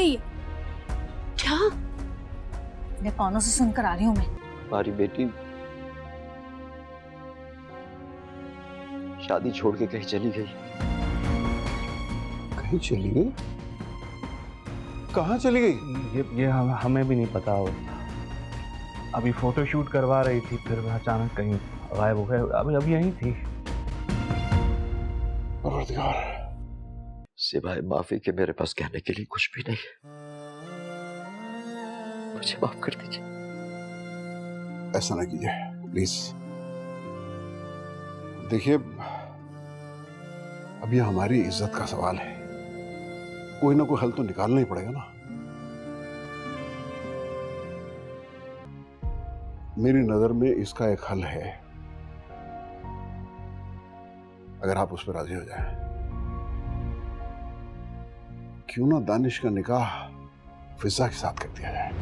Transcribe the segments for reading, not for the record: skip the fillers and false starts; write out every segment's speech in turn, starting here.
रही है। क्या? मैं कानों से सुनकर आ रही हूँ। मैं हमारी बेटी शादी छोड़ के कहीं चली गई। कहीं चली गई? कहाँ चली गई? ये हमें भी नहीं पता। अभी फोटो शूट करवा रही थी, फिर अचानक कहीं गायब हो गए। अभी यहीं थी। परवरदिगार, सिवाय माफी के मेरे पास कहने के लिए कुछ भी नहीं। मुझे माफ कर दीजिए। ऐसा ना कीजिए प्लीज। देखिए, अब ये हमारी इज्जत का सवाल है, कोई ना कोई हल तो निकालना ही पड़ेगा ना। मेरी नजर में इसका एक हल है, अगर आप उस पर राजी हो जाएं। क्यों ना दानिश का निकाह फिजा के साथ कर दिया जाए।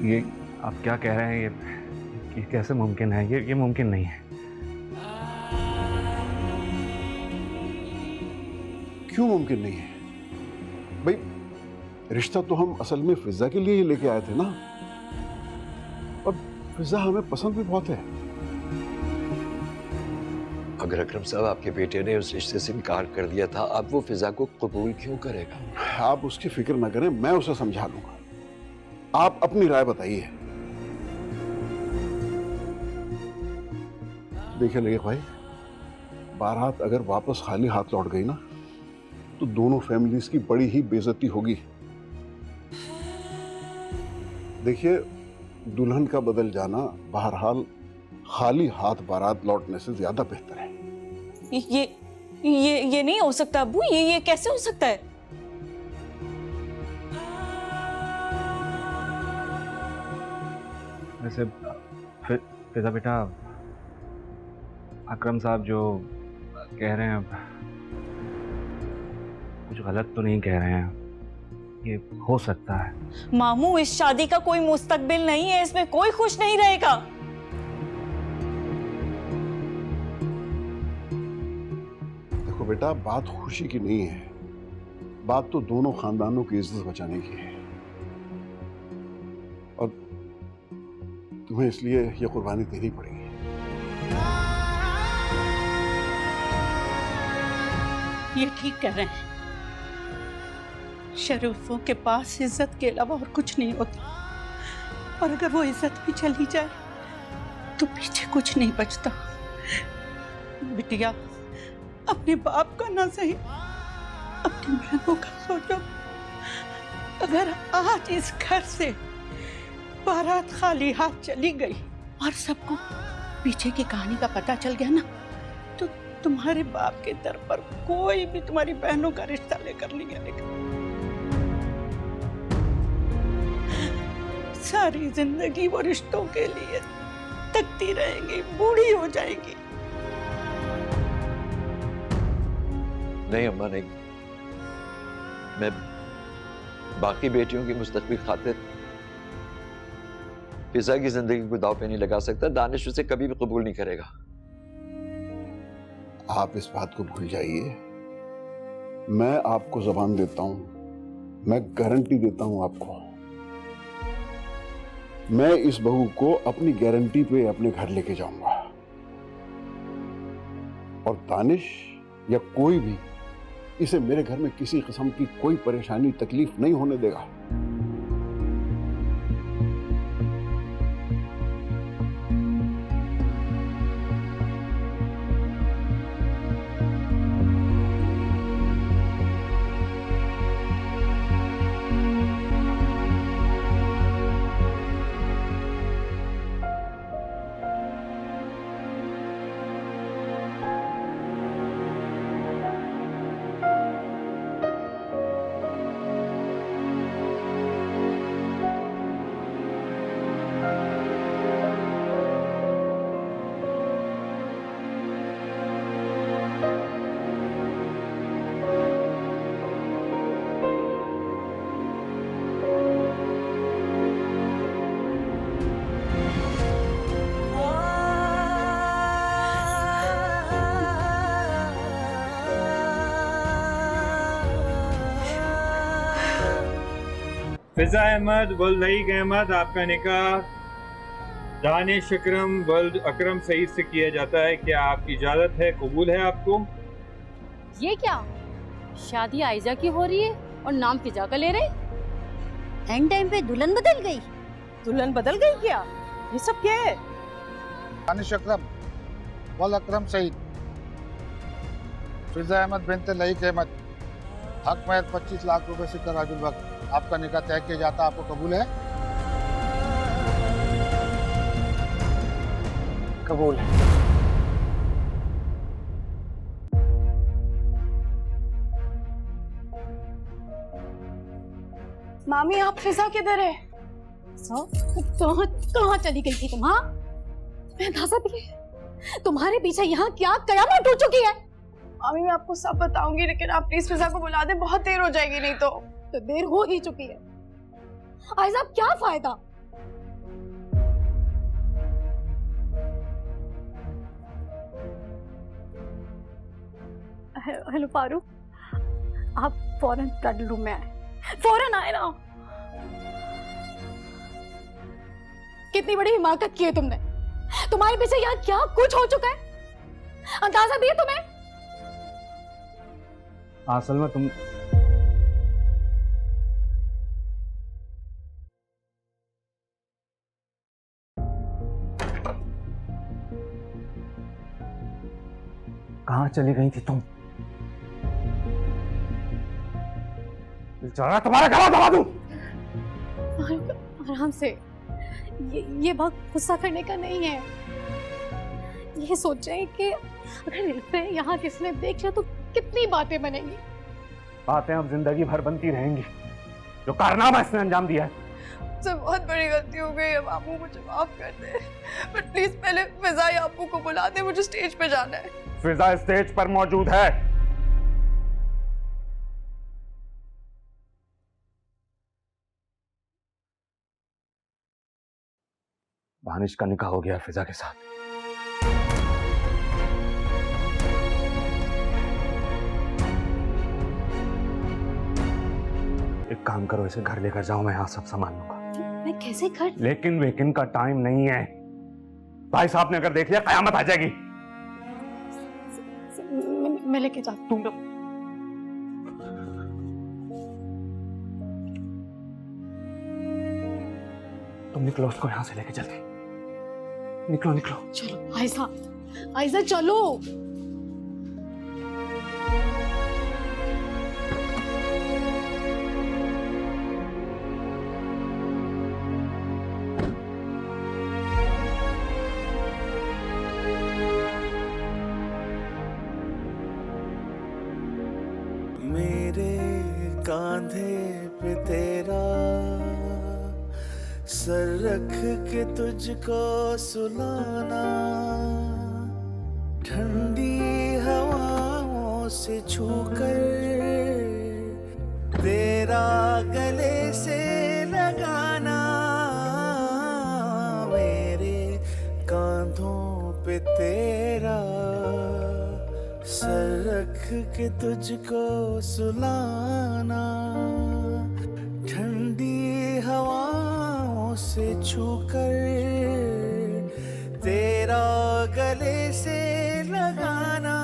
ये आप क्या कह रहे हैं? ये कैसे मुमकिन है? ये मुमकिन नहीं है। क्यों मुमकिन नहीं है भाई? रिश्ता तो हम असल में फिजा के लिए ही लेके आए थे ना, और फिजा हमें पसंद भी बहुत है। अगर अकरम साहब आपके बेटे ने उस रिश्ते से इनकार कर दिया था, अब वो फिजा को कबूल क्यों करेगा? आप उसकी फिक्र ना करें, मैं उसे समझा लूंगा। आप अपनी राय बताइए। देखिए लगे भाई, बारात अगर वापस खाली हाथ लौट गई ना, तो दोनों फैमिलीज की बड़ी ही बेइज्जती होगी। देखिए, दुल्हन का बदल जाना बहरहाल खाली हाथ बारात लौटने से ज्यादा बेहतर है। ये नहीं हो सकता अब्बू। ये कैसे हो सकता है? वैसे फिजा बेटा, अकरम साहब जो कह रहे हैं कुछ गलत तो नहीं कह रहे हैं। ये हो सकता है। मामू, इस शादी का कोई मुस्तकबिल नहीं है, इसमें कोई खुश नहीं रहेगा। देखो बेटा, बात खुशी की नहीं है, बात तो दोनों खानदानों की इज्जत बचाने की है, और तुम्हें इसलिए ये कुर्बानी देनी पड़ेगी। ये ठीक कह रहे हैं। शरीफों के पास इज्जत के अलावा और कुछ नहीं होता, और अगर वो इज्जत भी चली जाए तो पीछे कुछ नहीं बचता। बिटिया, अपने बाप का ना सही, अपनी बहनों का सोचो। अगर आज इस घर से बारात खाली हाथ चली गई और सबको पीछे की कहानी का पता चल गया ना, तो तुम्हारे बाप के दर पर कोई भी तुम्हारी बहनों का रिश्ता लेकर नहीं आएगा। सारी जिंदगी वो रिश्तों के लिए तकती रहेंगी, बूढ़ी हो जाएंगी। नहीं अम्मा, नहीं। मैं बाकी बेटियों की मुस्तकबिल खातिर फिजा की जिंदगी को दांव पे नहीं लगा सकता। दानिश उसे कभी भी कबूल नहीं करेगा। आप इस बात को भूल जाइए। मैं आपको जबान देता हूं, मैं गारंटी देता हूं आपको, मैं इस बहू को अपनी गारंटी पे अपने घर लेके जाऊंगा, और दानिश या कोई भी इसे मेरे घर में किसी किस्म की कोई परेशानी तकलीफ नहीं होने देगा। फिजा अहमद वल्द लईक अहमद, आपका निकाह दानिश अकरम वल्द अकरम सईद से किया जाता है। क्या आपकी इजाजत है? कबूल है आपको? ये क्या शादी आयजा की हो रही है और नाम फिजा का ले रहे? एंड टाइम पे दुल्हन बदल गई। दुल्हन बदल गई क्या? ये सब क्या है? दानिश अकरम वल अकरम सईद, फिजा अहमद बिनते लईक अहमद, हक महर 25 लाख रुपए से कर राजुल वक्त आपका निकाह तय किया जाता। आपको कबूल है? कबूल है। मामी आप फिजा किधर है? कहाँ चली गई थी तुम? हाँ, तुम्हें अंदाजा भी है तुम्हारे पीछे यहाँ क्या कयामत हो चुकी है? मामी मैं आपको सब बताऊंगी, लेकिन आप प्लीज फिजा को बुला दे, बहुत देर हो जाएगी नहीं तो। देर हो ही चुकी है। आयजा क्या फायदा? हेलो फारूक, आप फौरन स्टडी रूम में आए, फौरन आए ना। कितनी बड़ी हिमाकत की है तुमने। तुम्हारे पीछे यहाँ क्या कुछ हो चुका है, अंदाजा भी है तुम्हें? असल में तुम कहाँ चली गई थी तुम? बेचारा तुम्हारा गला दबा दूं। आराम से, ये वक्त गुस्सा करने का नहीं है। ये सोचें कि अगर इसे यहाँ किसने देख लिया तो कितनी बातें बनेंगी। बातें अब जिंदगी भर बनती रहेंगी। जो कारनामा इसने अंजाम दिया है, मुझसे बहुत बड़ी गलती हो गई है मामू, मुझे माफ कर दे। बट प्लीज पहले फिजा या आपू को बुला दे, मुझे स्टेज पे जाना है। फिजा स्टेज पर मौजूद है। दानिश का निकाह हो गया फिजा के साथ। एक काम करो, इसे घर लेकर जाओ, मैं यहाँ सब संभाल लूंगा। मैं कैसे घर? लेकिन वेकिन का टाइम नहीं है। भाई साहब ने अगर देख लिया कयामत आ जाएगी। मैं लेके जाती हूँ। तुम निकलो, उसको यहाँ से लेके जल्दी निकलो निकलो। चलो आयजा, आयजा चलो। मेरे कांधे पे तेरा सर रख के तुझको सुलाना, ठंडी हवाओं से छूकर तेरा गले से लगाना, मेरे कांधों पे तेरा सर रख के तुझको सुलाना, ठंडी हवाओं से छूकर तेरा गले से लगाना,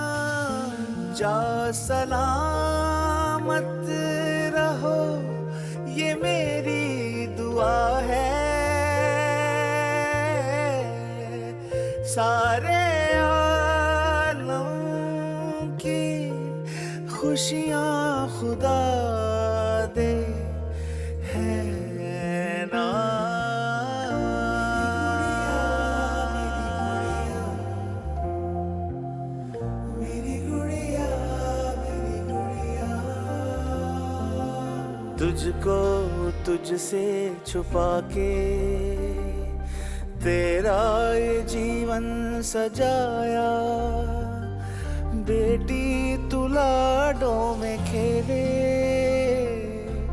जा सलामत रहो ये मेरी दुआ है, सारे खुशियाँ खुदा दे है ना। मेरी गुड़िया, मेरी गुड़िया, तुझको तुझसे छुपा के तेरा ये जीवन सजाया, बेटी तू लाडों में खेले,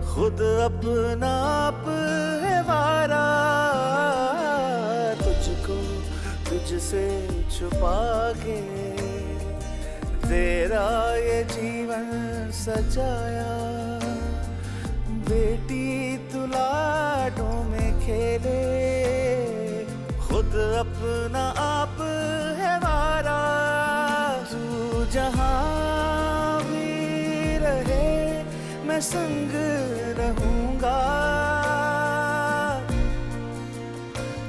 खुद अपना आप है वारा, तुझको तुझसे छुपा के तेरा ये जीवन सजाया, बेटी तू खुद अपना आप है वारा, तू जहां भी रहे मैं संग रहूंगा,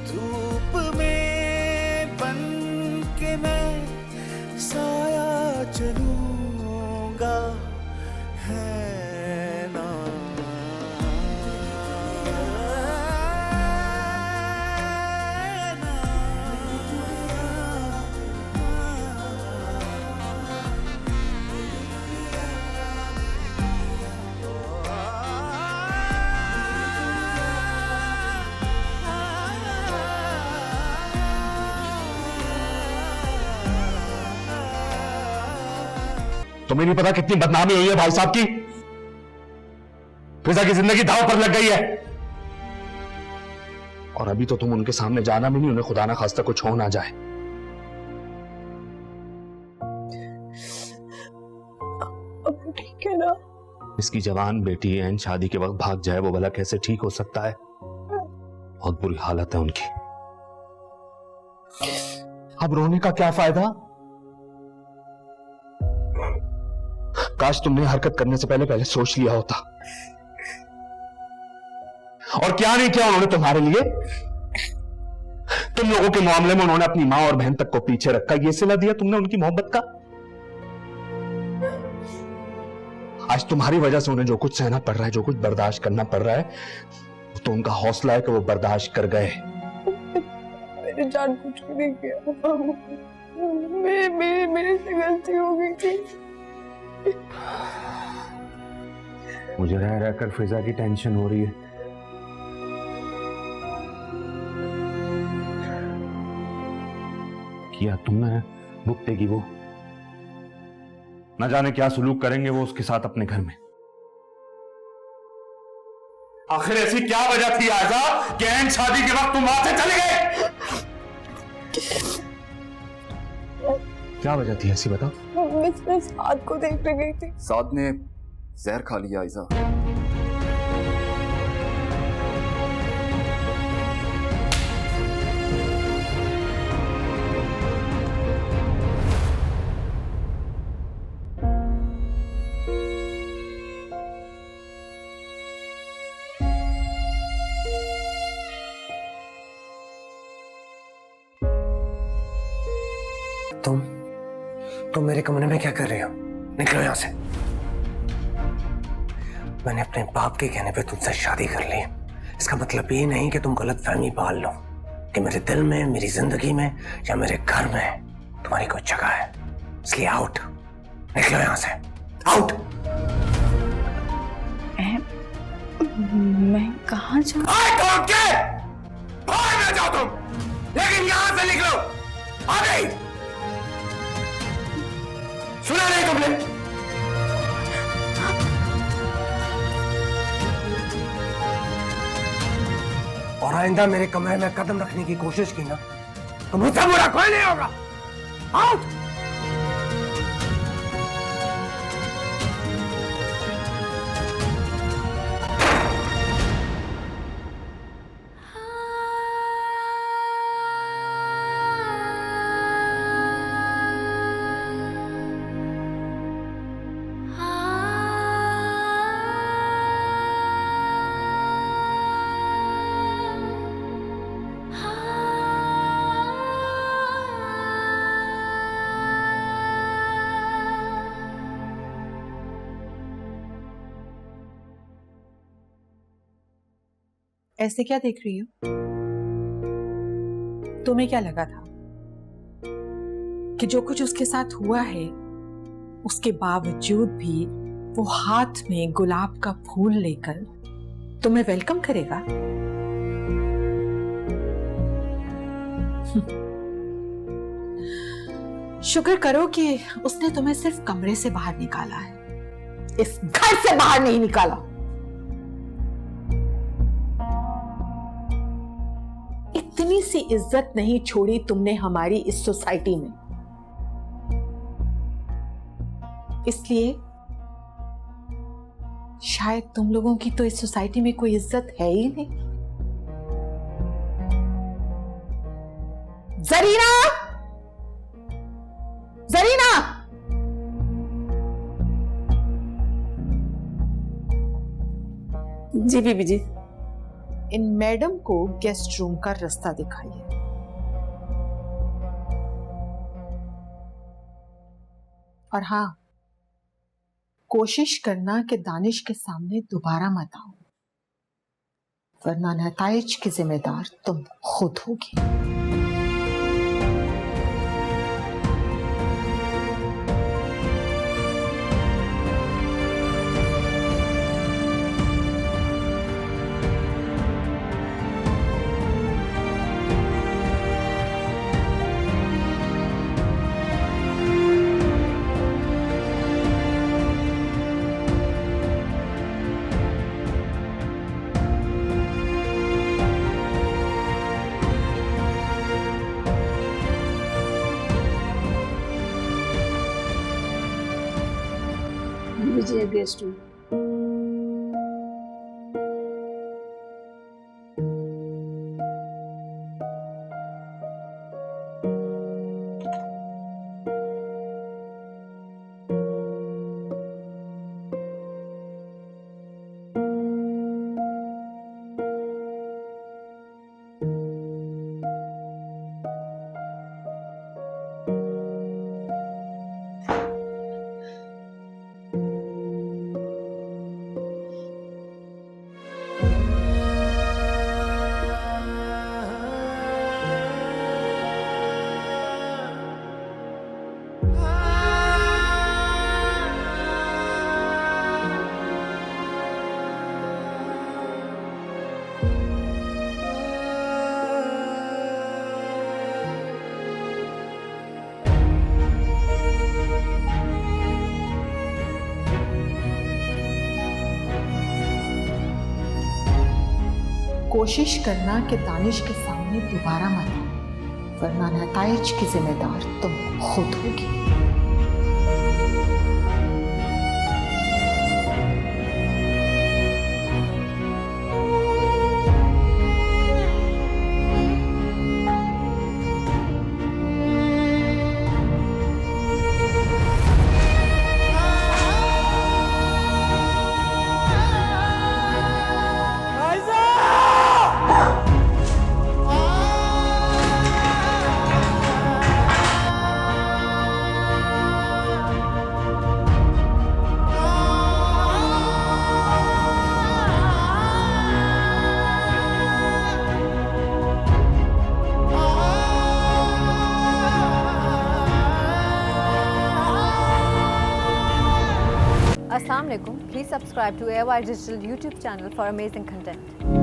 धूप में बन के मैं साया चलूंगा, है ना। तुम्हें नहीं पता कितनी बदनामी हुई है भाई साहब की। फिजा की जिंदगी दांव पर लग गई है, और अभी तो तुम उनके सामने जाना भी नहीं, उन्हें खुदा ना खास्ता कुछ हो ना जाए। अब ठीक है ना? इसकी जवान बेटी एन शादी के वक्त भाग जाए, वो भला कैसे ठीक हो सकता है? बहुत बुरी हालत है उनकी। अब रोने का क्या फायदा? काश तुमने हरकत करने से पहले सोच लिया होता। और क्या नहीं किया उन्होंने तुम्हारे लिए? तुम लोगों के मामले में उन्होंने अपनी मां और बहन तक को पीछे रखा, ये सिला दिया तुमने उनकी मोहब्बत का। आज तुम्हारी वजह से उन्हें जो कुछ सहना पड़ रहा है, जो कुछ बर्दाश्त करना पड़ रहा है, तो उनका हौसला है कि वो बर्दाश्त कर गए। मैंने जानबूझ के नहीं किया, मेरे से गलती हो गई थी। मुझे रह रहकर फिजा की टेंशन हो रही है। किया तुमने, भुगतेगी वो। न जाने क्या सुलूक करेंगे वो उसके साथ अपने घर में। आखिर ऐसी क्या वजह थी आजा कि एन शादी के वक्त तुम वहां से चले गए? क्या वजह थी ऐसी बताओ? मैं साद को देखने गई थी। साद ने जहर खा लिया आयजा। तुम मेरे कमरे में क्या कर रहे हो? निकलो यहां से। मैंने अपने बाप के कहने पे तुमसे शादी कर ली। इसका मतलब ये नहीं कि तुम गलत फहमी पाल लो कि मेरे दिल में, मेरी जिंदगी में या मेरे घर में तुम्हारी कोई जगह है। इसलिए आउट, निकलो यहां से, आउट। मैं कहाँ जाऊँ? बाहर ना जाओ तुम, लेकिन यहां से निकलो। आ गई? सुना नहीं तुमने? और आइंदा मेरे कमरे में कदम रखने की कोशिश की ना, तो मुझसे बुरा कोई नहीं होगा। आउट। ऐसे क्या देख रही हो? तुम्हें क्या लगा था कि जो कुछ उसके साथ हुआ है उसके बावजूद भी वो हाथ में गुलाब का फूल लेकर तुम्हें वेलकम करेगा? शुक्र करो कि उसने तुम्हें सिर्फ कमरे से बाहर निकाला है, इस घर से बाहर नहीं निकाला। इतनी सी इज्जत नहीं छोड़ी तुमने हमारी इस सोसाइटी में, इसलिए शायद तुम लोगों की तो इस सोसाइटी में कोई इज्जत है ही नहीं। जरीना, जरीना, जी बीबी जी। इन मैडम को गेस्ट रूम का रास्ता दिखाइए। और हाँ, कोशिश करना कि दानिश के सामने दोबारा मत आओ, वरना नताइज की जिम्मेदार तुम खुद होगी। विजय गेस्ट रूम। कोशिश करना कि दानिश के सामने दोबारा मत आओ, वरना नताइज की जिम्मेदार तुम खुद होगी। Assalamualaikum. Please subscribe to AOI Digital YouTube channel for amazing content.